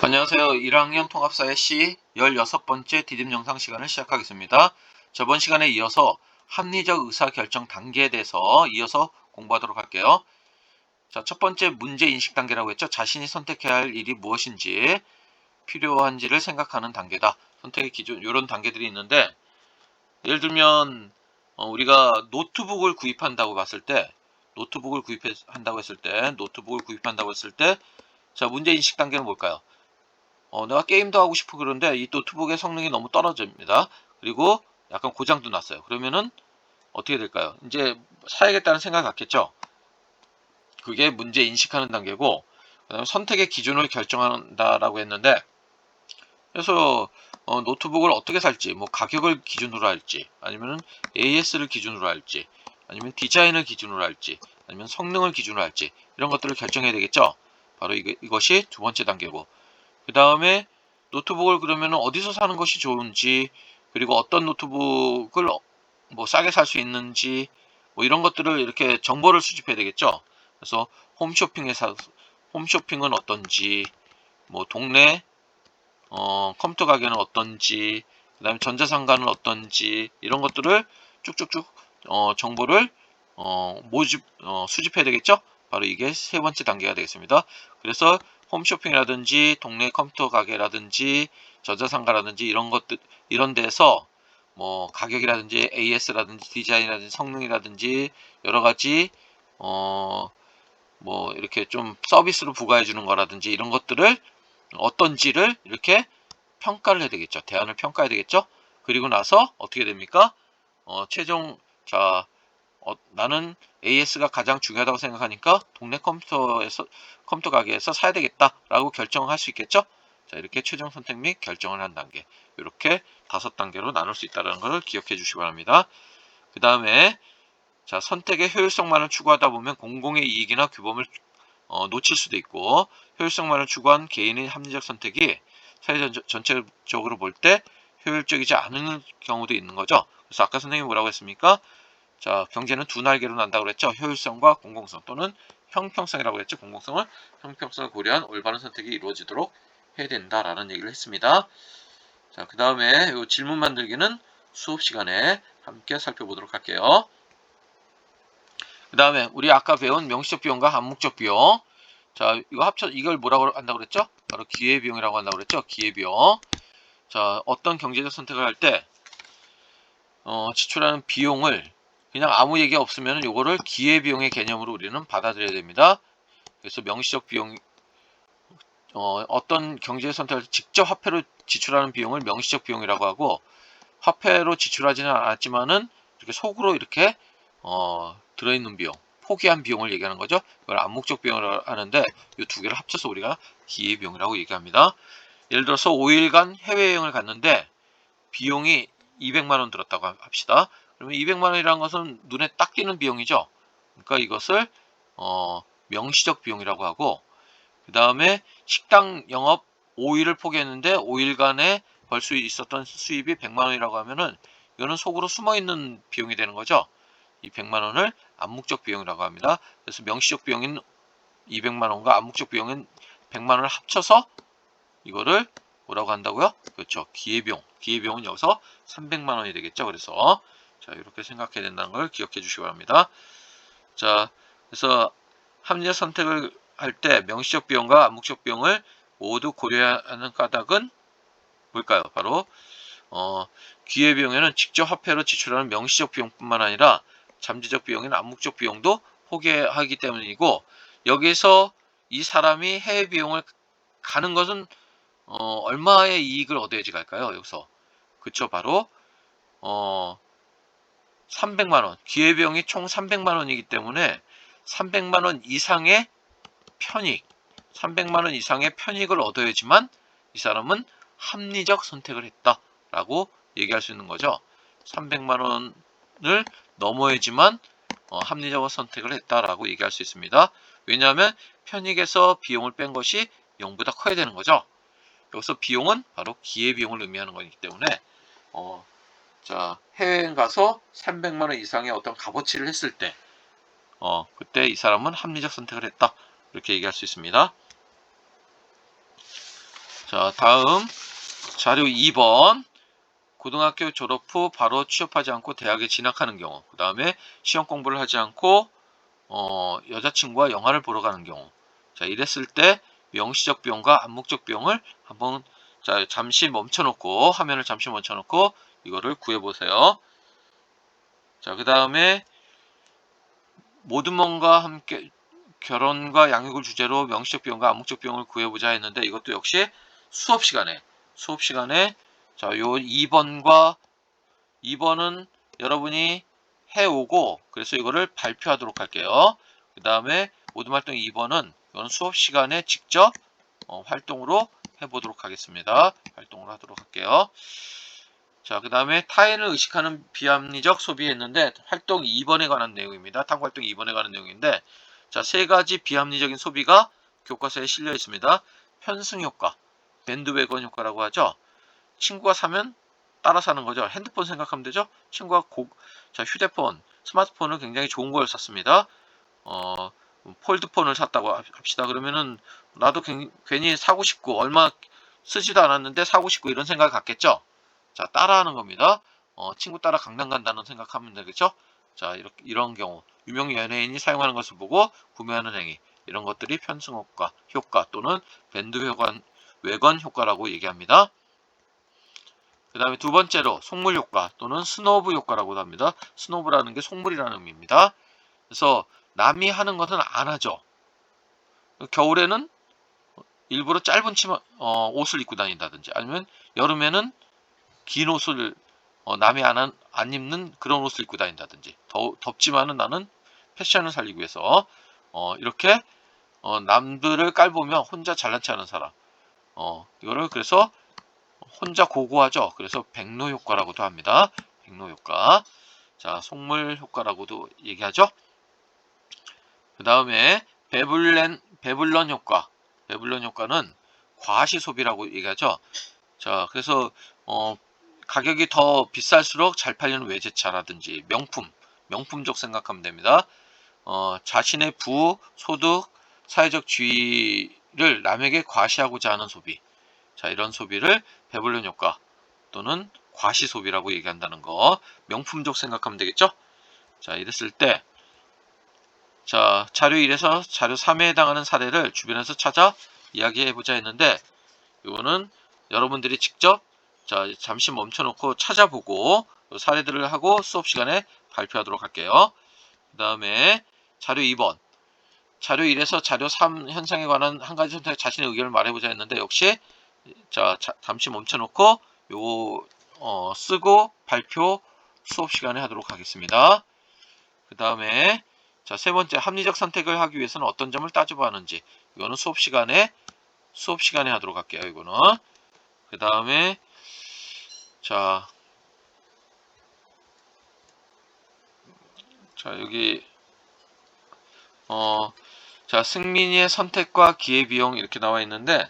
안녕하세요. 1학년 통합사회 C 16번째 디딤 영상 시간을 시작하겠습니다. 저번 시간에 이어서 합리적 의사결정 단계에 대해서 이어서 공부하도록 할게요. 자, 첫 번째 문제 인식 단계라고 했죠. 자신이 선택해야 할 일이 무엇인지 필요한지를 생각하는 단계다. 선택의 기준, 이런 단계들이 있는데, 예를 들면 우리가 노트북을 구입한다고 했을 때, 자, 문제 인식 단계는 뭘까요? 내가 게임도 하고 싶고 그런데 이 노트북의 성능이 너무 떨어집니다. 그리고 약간 고장도 났어요. 그러면은 어떻게 될까요? 이제 사야겠다는 생각이 갖겠죠. 그게 문제 인식하는 단계고, 그다음에 선택의 기준을 결정한다라고 했는데, 그래서 노트북을 어떻게 살지, 뭐 가격을 기준으로 할지, 아니면 AS를 기준으로 할지, 아니면 디자인을 기준으로 할지, 아니면 성능을 기준으로 할지, 이런 것들을 결정해야 되겠죠. 바로 이것이 두 번째 단계고, 그 다음에 노트북을 그러면 어디서 사는 것이 좋은지, 그리고 어떤 노트북을 뭐 싸게 살 수 있는지, 뭐 이런 것들을 이렇게 정보를 수집해야 되겠죠. 그래서 홈쇼핑은 어떤지, 뭐 동네 컴퓨터 가게는 어떤지, 그 다음에 전자상가는 어떤지, 이런 것들을 쭉쭉쭉 정보를 수집해야 되겠죠. 바로 이게 세 번째 단계가 되겠습니다. 그래서 홈쇼핑이라든지 동네 컴퓨터 가게라든지 전자상가라든지 이런 데서 뭐 가격이라든지 AS라든지 디자인이라든지 성능이라든지 여러 가지 뭐 이렇게 좀 서비스로 부과해 주는 거라든지 이런 것들을 어떤지를 이렇게 평가를 해야 되겠죠. 대안을 평가해야 되겠죠. 그리고 나서 어떻게 됩니까? 최종 나는 AS가 가장 중요하다고 생각하니까 동네 컴퓨터 가게에서 사야 되겠다라고 결정할 수 있겠죠. 자, 이렇게 최종 선택 및 결정을 한 단계, 이렇게 5단계로 나눌 수 있다는 것을 기억해 주시기 바랍니다. 그 다음에 자, 선택의 효율성만을 추구하다 보면 공공의 이익이나 규범을 놓칠 수도 있고, 효율성만을 추구한 개인의 합리적 선택이 사회 전체적으로 볼 때 효율적이지 않은 경우도 있는 거죠. 그래서 아까 선생님이 뭐라고 했습니까? 자, 경제는 두 날개로 난다고 그랬죠. 효율성과 공공성, 또는 형평성이라고 했죠. 공공성을, 형평성을 고려한 올바른 선택이 이루어지도록 해야 된다라는 얘기를 했습니다. 자, 그 다음에 이 질문 만들기는 수업 시간에 함께 살펴보도록 할게요. 그 다음에 우리 아까 배운 명시적 비용과 암묵적 비용. 자, 이걸 뭐라고 한다고 그랬죠? 바로 기회비용이라고 한다고 그랬죠? 기회비용. 자, 어떤 경제적 선택을 할 때 지출하는 비용을 그냥 아무 얘기 없으면 요거를 기회비용의 개념으로 우리는 받아들여야 됩니다. 그래서 명시적 비용, 어떤 경제적 선택을 직접 화폐로 지출하는 비용을 명시적 비용이라고 하고, 화폐로 지출하지는 않았지만은 이렇게 속으로 이렇게 들어있는 비용, 포기한 비용을 얘기하는 거죠. 이걸 암묵적 비용을 하는데, 이 두 개를 합쳐서 우리가 기회비용이라고 얘기합니다. 예를 들어서 5일간 해외여행을 갔는데 비용이 200만 원 들었다고 합시다. 그러면 200만 원이라는 것은 눈에 딱 띄는 비용이죠. 그러니까 이것을 명시적 비용이라고 하고, 그 다음에 식당 영업 5일을 포기했는데 5일간에 벌 수 있었던 수입이 100만 원이라고 하면은 이거는 속으로 숨어 있는 비용이 되는 거죠. 이 100만 원을 암묵적 비용이라고 합니다. 그래서 명시적 비용인 200만 원과 암묵적 비용인 100만 원을 합쳐서 이거를 뭐라고 한다고요? 그렇죠. 기회비용. 기회비용은 여기서 300만 원이 되겠죠. 그래서 자, 이렇게 생각해야 된다는 걸 기억해 주시기 바랍니다. 자, 그래서 합리적 선택을 할 때 명시적 비용과 암묵적 비용을 모두 고려해야 하는 까닭은 뭘까요? 바로 기회비용에는 직접 화폐로 지출하는 명시적 비용뿐만 아니라 잠재적 비용인 암묵적 비용도 포기하기 때문이고, 여기서 이 사람이 해외 비용을 가는 것은 얼마의 이익을 얻어야지 갈까요? 여기서 그쵸, 바로 300만 원, 기회비용이 총 300만 원이기 때문에 300만 원 이상의 편익, 300만 원 이상의 편익을 얻어야지만 이 사람은 합리적 선택을 했다라고 얘기할 수 있는 거죠. 300만 원을 넘어야지만 합리적 선택을 했다라고 얘기할 수 있습니다. 왜냐하면 편익에서 비용을 뺀 것이 0보다 커야 되는 거죠. 여기서 비용은 바로 기회비용을 의미하는 거기 때문에 자, 해외여행 가서 300만 원 이상의 어떤 값어치를 했을 때 그때 이 사람은 합리적 선택을 했다, 이렇게 얘기할 수 있습니다. 자, 다음 자료 2번. 고등학교 졸업 후 바로 취업하지 않고 대학에 진학하는 경우. 그 다음에 시험 공부를 하지 않고 여자친구와 영화를 보러 가는 경우. 자, 이랬을 때 명시적 비용과 암묵적 비용을 한번 잠시 멈춰놓고 화면을 잠시 멈춰놓고 이거를 구해보세요. 자, 그 다음에 모든 뭔가 함께 결혼과 양육을 주제로 명시적 비용과 암묵적 비용을 구해보자 했는데 이것도 역시 수업 시간에 자, 요 2번은 여러분이 해오고 그래서 이거를 발표하도록 할게요. 그 다음에 모든 활동 2번은 이건 수업 시간에 직접 활동으로 해보도록 하겠습니다. 활동을 하도록 할게요. 자, 그 다음에 타인을 의식하는 비합리적 소비했는데 활동 2번에 관한 내용입니다. 탐구 활동 2번에 관한 내용인데 자, 세 가지 비합리적인 소비가 교과서에 실려 있습니다. 편승 효과, 밴드웨건 효과라고 하죠. 친구가 사면 따라 사는 거죠. 핸드폰 생각하면 되죠. 친구가 자, 휴대폰, 스마트폰을 굉장히 좋은 걸 샀습니다. 폴드폰을 샀다고 합시다. 그러면은 나도 괜히 사고 싶고 얼마 쓰지도 않았는데 사고 싶고 이런 생각을 갖겠죠. 자, 따라하는 겁니다. 친구 따라 강남 간다는 생각하면 되겠죠. 자, 이런 경우 유명 연예인이 사용하는 것을 보고 구매하는 행위 이런 것들이 편승 효과 또는 외관 효과라고 얘기합니다. 그 다음에 두 번째로 속물 효과 또는 스노브 효과라고도 합니다. 스노브라는 게 속물이라는 의미입니다. 그래서 남이 하는 것은 안 하죠. 겨울에는 일부러 짧은 옷을 입고 다닌다든지 아니면 여름에는 긴 옷을 남이 안 입는 그런 옷을 입고 다닌다든지 덥지만은 나는 패션을 살리기 위해서 이렇게 남들을 깔보며 혼자 잘난 체 하는 사람 이거를 그래서 혼자 고고하죠. 그래서 백로 효과라고도 합니다. 백로 효과. 자, 속물 효과라고도 얘기하죠. 그 다음에 배불런 효과. 배불런 효과는 과시 소비라고 얘기하죠. 자, 그래서 가격이 더 비쌀수록 잘 팔리는 외제차라든지 명품족 생각하면 됩니다. 자신의 소득, 사회적 지위를 남에게 과시하고자 하는 소비. 자, 이런 소비를 배불른 효과 또는 과시 소비라고 얘기한다는 거. 명품족 생각하면 되겠죠? 자, 이랬을 때 자, 자료 1에서 자료 3에 해당하는 사례를 주변에서 찾아 이야기해보자 했는데 이거는 여러분들이 직접 자, 잠시 멈춰놓고 찾아보고 사례들을 하고 수업 시간에 발표하도록 할게요. 그 다음에 자료 2번 자료 1에서 자료 3 현상에 관한 한 가지 선택 자신의 의견을 말해보자 했는데 역시 자, 잠시 멈춰놓고 요 쓰고 발표 수업 시간에 하도록 하겠습니다. 그 다음에 자, 세 번째 합리적 선택을 하기 위해서는 어떤 점을 따져봐야 하는지 이거는 수업 시간에 하도록 할게요. 이거는 그 다음에 자 여기 자, 승민이의 선택과 기회비용 이렇게 나와 있는데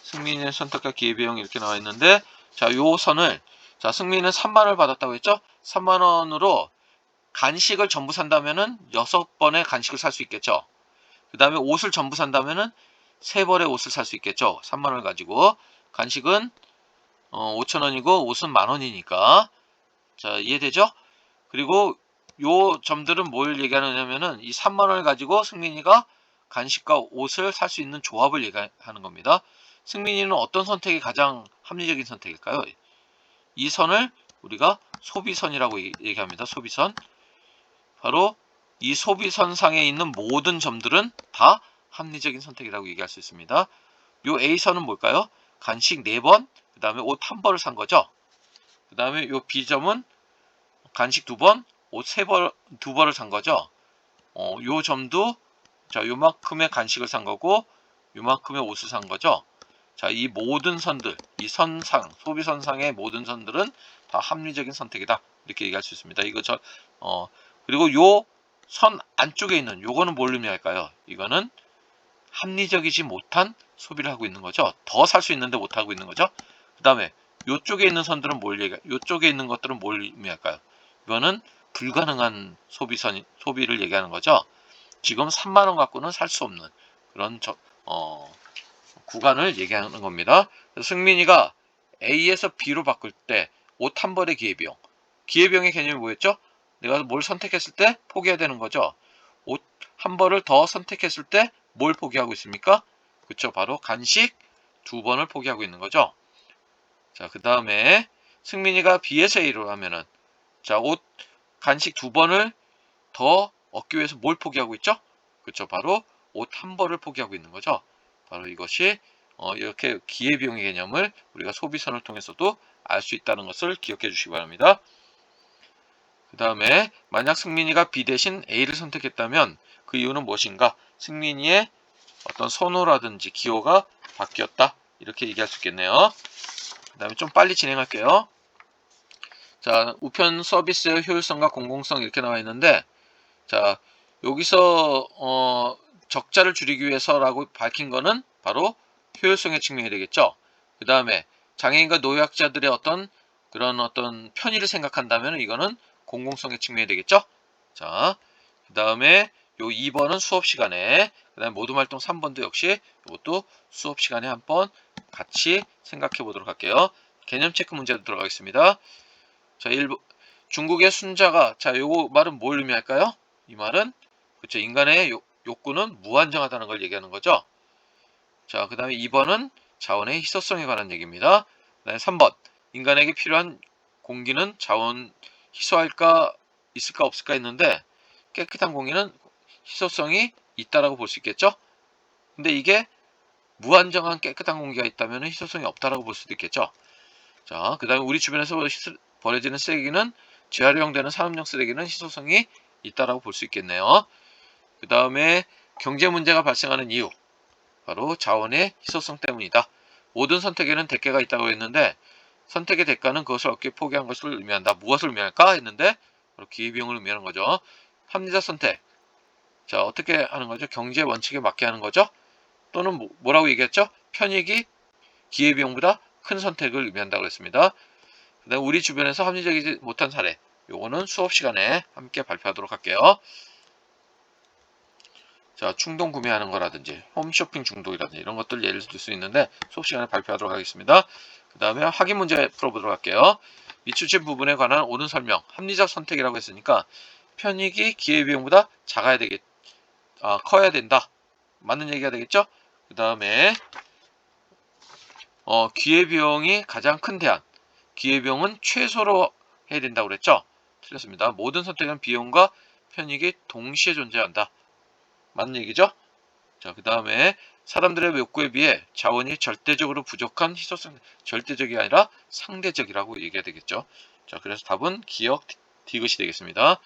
승민이의 선택과 기회비용 이렇게 나와 있는데 자, 요 선을 자, 승민이는 3만원을 받았다고 했죠? 3만원으로 간식을 전부 산다면은 6번의 간식을 살 수 있겠죠. 그 다음에 옷을 전부 산다면은 3벌의 옷을 살 수 있겠죠. 3만원을 가지고 간식은 5천원이고 옷은 만원이니까 자, 이해되죠? 그리고 요 점들은 뭘 얘기하느냐면은 이 3만원을 가지고 승민이가 간식과 옷을 살 수 있는 조합을 얘기하는 겁니다. 승민이는 어떤 선택이 가장 합리적인 선택일까요? 이 선을 우리가 소비선이라고 얘기합니다. 소비선. 바로 이 소비선상에 있는 모든 점들은 다 합리적인 선택이라고 얘기할 수 있습니다. 요 A선은 뭘까요? 간식 4번, 그 다음에 옷 1벌을 산 거죠. 그 다음에 요 B점은 간식 2번, 옷 2벌을 산 거죠. 요 점도 자, 요만큼의 간식을 산 거고 요만큼의 옷을 산 거죠. 자, 이 모든 선들, 이 소비선상의 모든 선들은 다 합리적인 선택이다. 이렇게 얘기할 수 있습니다. 이거 그리고 요 선 안쪽에 있는 요거는 뭘 의미할까요? 이거는 합리적이지 못한 소비를 하고 있는 거죠. 더 살 수 있는데 못 하고 있는 거죠. 그 다음에 요쪽에 있는 선들은 요쪽에 있는 것들은 뭘 의미할까요? 이거는 불가능한 소비를 얘기하는 거죠. 지금 3만원 갖고는 살 수 없는 그런 구간을 얘기하는 겁니다. 그래서 승민이가 A에서 B로 바꿀 때 옷 한 벌의 기회비용. 기회비용의 개념이 뭐였죠? 내가 뭘 선택했을 때 포기해야 되는 거죠. 옷 한 벌을 더 선택했을 때 뭘 포기하고 있습니까? 그쵸, 바로 간식 2번을 포기하고 있는 거죠. 자, 그 다음에 승민이가 B에서 A로 하면은, 자, 간식 2번을 더 얻기 위해서 뭘 포기하고 있죠? 그쵸, 바로 옷 한 벌을 포기하고 있는 거죠. 바로 이것이 이렇게 기회비용의 개념을 우리가 소비선을 통해서도 알 수 있다는 것을 기억해 주시기 바랍니다. 그 다음에 만약 승민이가 B 대신 A를 선택했다면 그 이유는 무엇인가? 승민이의 어떤 선호라든지 기호가 바뀌었다, 이렇게 얘기할 수 있겠네요. 그 다음에 좀 빨리 진행할게요. 자, 우편 서비스의 효율성과 공공성 이렇게 나와 있는데, 자, 여기서 적자를 줄이기 위해서라고 밝힌 거는 바로 효율성의 측면이 되겠죠. 그 다음에 장애인과 노약자들의 어떤 편의를 생각한다면 이거는 공공성의 측면이 되겠죠. 자, 그 다음에 요 2번은 수업 시간에, 그 다음에 모둠 활동 3번도 역시 이것도 수업 시간에 한번 같이 생각해 보도록 할게요. 개념 체크 문제도 들어가겠습니다. 자, 중국의 순자가, 자, 요거 말은 뭘 의미할까요? 이 말은, 그쵸, 인간의 욕구는 무한정하다는 걸 얘기하는 거죠. 자, 그 다음에 2번은 자원의 희소성에 관한 얘기입니다. 그 다음에 3번, 인간에게 필요한 공기는 자원 희소할까, 있을까 없을까 했는데, 깨끗한 공기는 희소성이 있다라고 볼 수 있겠죠. 근데 이게 무한정한 깨끗한 공기가 있다면 희소성이 없다라고 볼 수도 있겠죠. 자, 그 다음에 우리 주변에서 버려지는 쓰레기는 재활용되는 산업용 쓰레기는 희소성이 있다라고 볼 수 있겠네요. 그 다음에 경제 문제가 발생하는 이유, 바로 자원의 희소성 때문이다. 모든 선택에는 대가가 있다고 했는데, 선택의 대가는 그것을 얻기 포기한 것을 의미한다. 무엇을 의미할까 했는데 바로 기회비용을 의미하는 거죠. 합리적 선택. 자, 어떻게 하는 거죠? 경제 원칙에 맞게 하는 거죠. 또는 뭐라고 얘기했죠? 편익이 기회비용보다 큰 선택을 의미한다고 했습니다. 그다음 우리 주변에서 합리적이지 못한 사례, 요거는 수업 시간에 함께 발표하도록 할게요. 자, 충동 구매하는 거라든지 홈쇼핑 중독이라든지 이런 것들 예를 들 수 있는데 수업 시간에 발표하도록 하겠습니다. 그 다음에 확인 문제 풀어보도록 할게요. 미추진 부분에 관한 옳은 설명, 합리적 선택이라고 했으니까 편익이 기회비용보다 커야 된다, 맞는 얘기가 되겠죠. 그 다음에 기회비용이 가장 큰 대안, 기회비용은 최소로 해야 된다고 그랬죠. 틀렸습니다. 모든 선택은 비용과 편익이 동시에 존재한다, 맞는 얘기죠. 자, 그 다음에 사람들의 욕구에 비해 자원이 절대적으로 부족한 희소성, 절대적이 아니라 상대적이라고 얘기해야 되겠죠. 자, 그래서 답은 기억 디귿이 되겠습니다.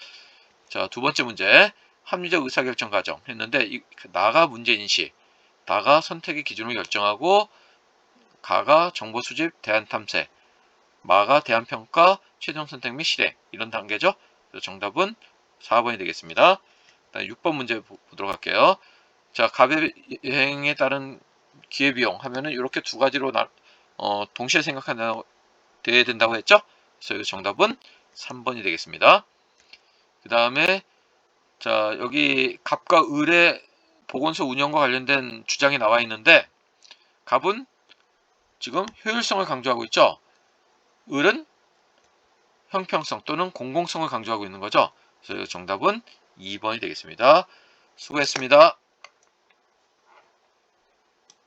자, 두 번째 문제, 합리적 의사결정 과정 했는데, 나가 문제인식, 나가 선택의 기준을 결정하고, 가가 정보 수집, 대안 탐색, 마가 대안 평가, 최종 선택 및 실행, 이런 단계죠. 그래서 정답은 4번이 되겠습니다. 6번 문제 보도록 할게요. 자, 가배 여행에 따른 기회비용 하면은 이렇게 두 가지로 동시에 생각해야 된다고 했죠? 그래서 정답은 3번이 되겠습니다. 그 다음에, 자, 여기 갑과 을의 보건소 운영과 관련된 주장이 나와 있는데, 갑은 지금 효율성을 강조하고 있죠? 을은 형평성 또는 공공성을 강조하고 있는 거죠? 그래서 정답은 2번이 되겠습니다. 수고했습니다.